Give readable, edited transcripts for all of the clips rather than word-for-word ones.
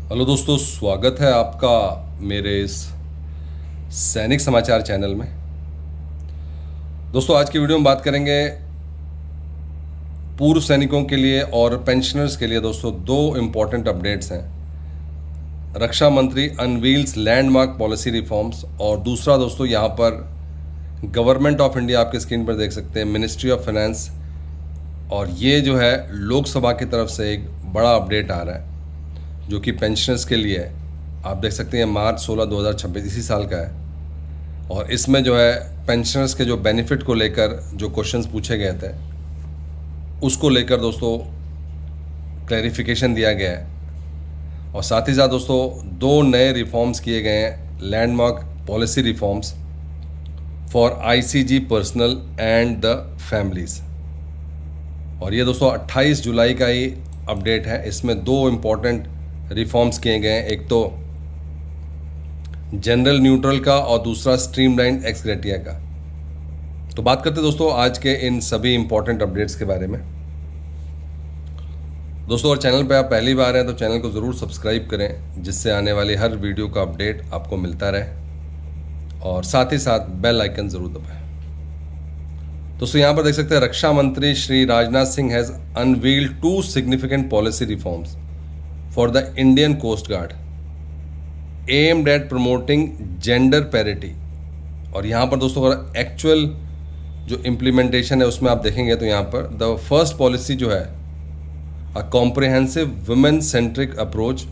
Hello दोस्तों, स्वागत है आपका मेरे इस सैनिक समाचार चैनल में। दोस्तों, आज की वीडियो में बात करेंगे पूर्व सैनिकों के लिए और पेंशनर्स के लिए। दोस्तों, दो इम्पॉर्टेंट अपडेट्स हैं। रक्षा मंत्री अनवील्स लैंडमार्क पॉलिसी रिफॉर्म्स, और दूसरा दोस्तों यहाँ पर गवर्नमेंट ऑफ इंडिया, आपके स्क्रीन पर देख सकते हैं, मिनिस्ट्री ऑफ फाइनेंस, और ये जो है लोकसभा की तरफ से एक बड़ा अपडेट आ रहा है जो कि पेंशनर्स के लिए है। आप देख सकते हैं मार्च 16 2026 इसी साल का है, और इसमें जो है पेंशनर्स के जो बेनिफिट को लेकर जो क्वेश्चंस पूछे गए थे उसको लेकर दोस्तों क्लैरिफिकेशन दिया गया है। और साथ ही साथ दोस्तों दो नए रिफॉर्म्स किए गए हैं, landmark policy reforms for ICG personal and the families. और ये दोस्तों 28 जुलाई का ही अपडेट है। इसमें दो इम्पॉर्टेंट रिफॉर्म्स किए गए हैं, एक तो जनरल न्यूट्रल का और दूसरा स्ट्रीमलाइन एक्स ग्रेटिया का। तो बात करते हैं दोस्तों आज के इन सभी इंपॉर्टेंट अपडेट्स के बारे में। दोस्तों, और चैनल पे आप पहली बार हैं तो चैनल को ज़रूर सब्सक्राइब करें, जिससे आने वाली हर वीडियो का अपडेट आपको मिलता रहे, और साथ ही साथ बेल आइकन ज़रूर दबाएं। दोस्तों, यहाँ पर देख सकते हैं रक्षा मंत्री Shri Rajnath Singh has unveiled two significant policy reforms for the Indian Coast Guard aimed at promoting gender parity. और यहाँ पर दोस्तों अगर एक्चुअल जो इम्प्लीमेंटेशन है उसमें आप देखेंगे तो यहाँ पर द फर्स्ट पॉलिसी जो है a comprehensive women centric approach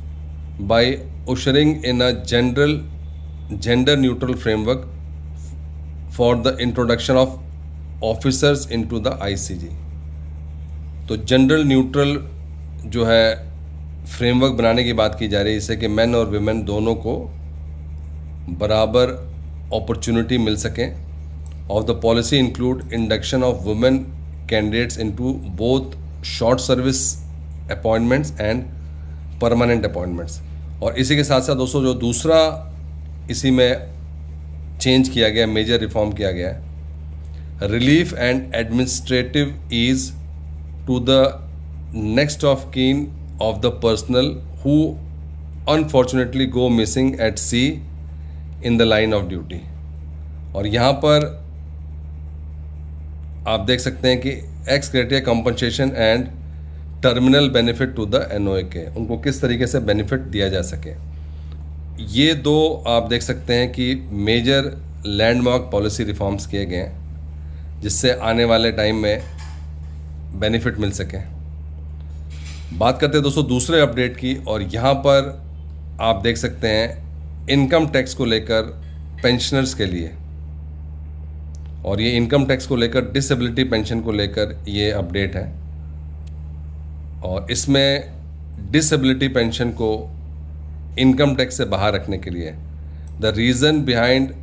by ushering in a gender neutral framework for the introduction of officers into the ICG. तो जेंडर न्यूट्रल जो है फ्रेमवर्क बनाने की बात की जा रही है, इससे कि मेन और विमेन दोनों को बराबर अपॉर्चुनिटी मिल सके। Of the policy include induction of women candidates into both short service appointments and permanent appointments. और इसी के साथ साथ दोस्तों जो दूसरा इसी में चेंज किया गया, मेजर रिफॉर्म किया गया है, relief and administrative ease to the next of kin of the personnel who unfortunately go missing at sea in the line of duty। और यहाँ पर आप देख सकते हैं कि ex gratia compensation and terminal benefit to the NOA, उनको किस तरीके से बेनिफिट दिया जा सके। ये दो आप देख सकते हैं कि मेजर लैंडमार्क पॉलिसी रिफॉर्म्स किए गए हैं, जिससे आने वाले टाइम में बेनिफिट मिल सके। बात करते हैं दोस्तों दूसरे अपडेट की, और यहाँ पर आप देख सकते हैं इनकम टैक्स को लेकर पेंशनर्स के लिए, और ये इनकम टैक्स को लेकर डिसेबिलिटी पेंशन को लेकर ये अपडेट है। और इसमें डिसेबिलिटी पेंशन को इनकम टैक्स से बाहर रखने के लिए the reason behind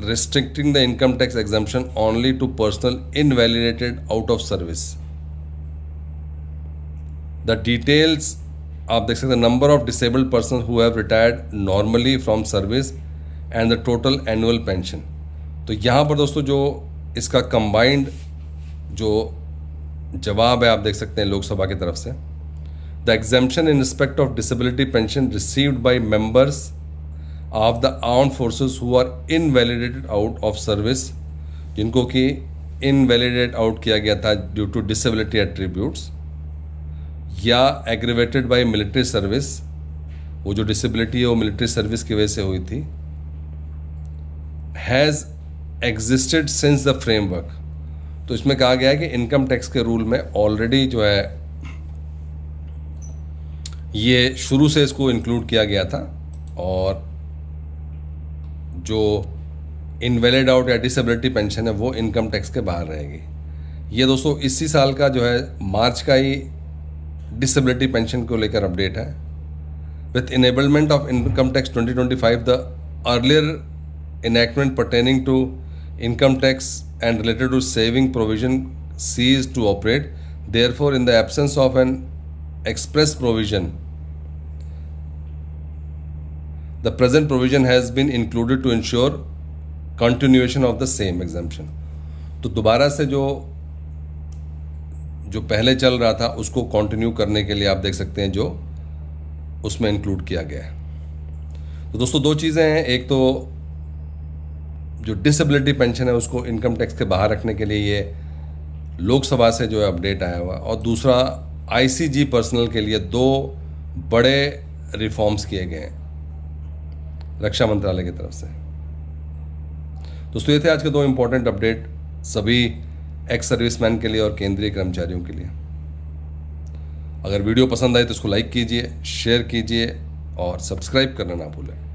restricting the income tax exemption only to personnel invalidated out of service. The details आप देख सकते हैं, number of disabled person who have retired normally from service and the total annual pension. तो यहाँ पर दोस्तों जो इसका कंबाइंड जो जवाब है आप देख सकते हैं लोकसभा की तरफ से, the exemption in respect of disability pension received by members of the armed forces who are invalidated out of service, जिनको कि इनवैलिडेट आउट किया गया था ड्यू टू डिसेबिलिटी एट्रीब्यूट्स, या एग्रीवेटेड बाय मिलिट्री सर्विस, वो जो डिसेबिलिटी है वो मिलिट्री सर्विस की वजह से हुई थी, has existed since the framework. तो इसमें कहा गया है कि इनकम टैक्स के रूल में ऑलरेडी जो है ये शुरू से इसको इंक्लूड किया गया था, और जो इनवैलिड आउट या डिसेबिलिटी पेंशन है वो इनकम टैक्स के बाहर रहेगी। ये दोस्तों इसी साल का जो है मार्च का ही डिसेबिलिटी पेंशन को लेकर अपडेट है। With enablement of income tax 2025 the earlier enactment pertaining to income tax and related to saving provision cease to operate, therefore in the absence of an express provision the present provision has been included to ensure continuation of the same exemption. तो दोबारा से जो पहले चल रहा था उसको continue करने के लिए आप देख सकते हैं जो उसमें इंक्लूड किया गया है। तो दोस्तों दो चीज़ें हैं, एक तो जो डिसेबिलिटी पेंशन है उसको इनकम टैक्स के बाहर रखने के लिए ये लोकसभा से जो है अपडेट आया हुआ, और दूसरा आईसीजी पर्सनल के लिए दो बड़े रिफॉर्म्स किए गए हैं रक्षा मंत्रालय की तरफ से। दोस्तों ये थे आज के दो इंपॉर्टेंट अपडेट सभी एक्स सर्विसमैन के लिए और केंद्रीय कर्मचारियों के लिए। अगर वीडियो पसंद आए तो इसको लाइक कीजिए, शेयर कीजिए और सब्सक्राइब करना ना भूलें।